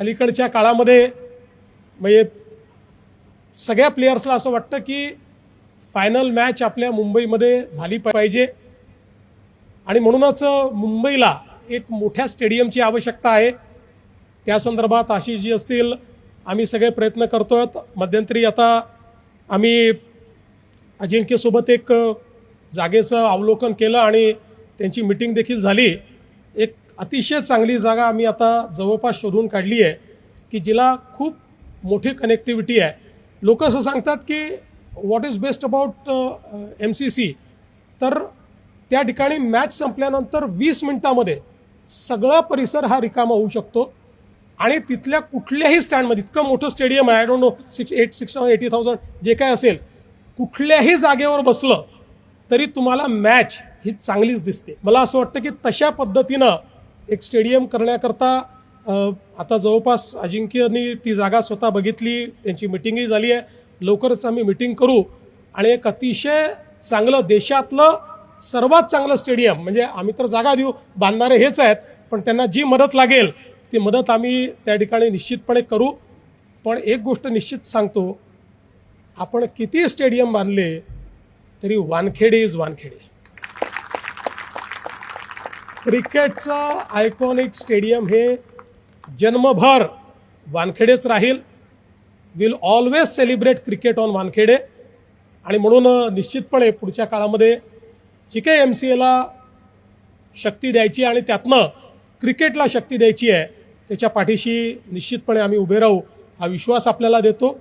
अलीकडच्या काळामध्ये म्हणजे सगळ्या प्लेयर्सला असं वाटतं की फायनल मॅच आपल्या मुंबईमध्ये झाली पाहिजे आणि म्हणूनच मुंबईला एक मोठ्या स्टेडियमची आवश्यकता आहे। त्या संदर्भात आशिषजी असतील, आम्ही सगळे प्रयत्न करतोय। मध्यंतरी आता आम्ही अजिंक्यसोबत एक जागेचं अवलोकन केलं आणि त्यांची मीटिंग देखील झाली। एक अतिशय चांगली जागा आम्ही आता जवळपास शोधून काढली आहे की जिला खूप मोठी कनेक्टिव्हिटी आहे। लोक असं सांगतात की what is best about MCC, तर त्या ठिकाणी मॅच संपल्यानंतर 20 मिनिटांमध्ये सगळा परिसर हा रिकामा होऊ शकतो आणि तिथल्या कुठल्याही स्टँडमध्ये, इतकं मोठं स्टेडियम आहे, आय डोंट नो 80,000 जे काय असेल, कुठल्याही जागेवर बसलं तरी तुम्हाला मॅच ही चांगलीच दिसते। मला असं वाटतं की तशा पद्धतीनं एक स्टेडियम करण्याकरता आता जवळपास अजिंक्यनी ती जागा स्वतः बघितली, त्यांची मीटिंगही झाली आहे। लवकरच आम्ही मीटिंग करू आणि एक अतिशय चांगलं, देशातलं सर्वात चांगलं स्टेडियम, म्हणजे आम्ही तर जागा देऊ, बांधणारे हेच आहेत, पण त्यांना जी मदत लागेल ती मदत आम्ही त्या ठिकाणी निश्चितपणे करू। पण एक गोष्ट निश्चित सांगतो, आपण किती स्टेडियम बांधले तरी वानखेडे इज वानखेडे। क्रिकेटचं आयकॉनिक स्टेडियम हे जन्मभर वानखेडेच राहील। Will always celebrate cricket on Wankhede. आणि म्हणून निश्चितपणे पुढच्या काळामध्ये जी काही MCAला शक्ती द्यायची आणि त्यातनं क्रिकेटला शक्ती द्यायची आहे, त्याच्या पाठीशी निश्चितपणे आम्ही उभे राहू, हा विश्वास आपल्याला देतो।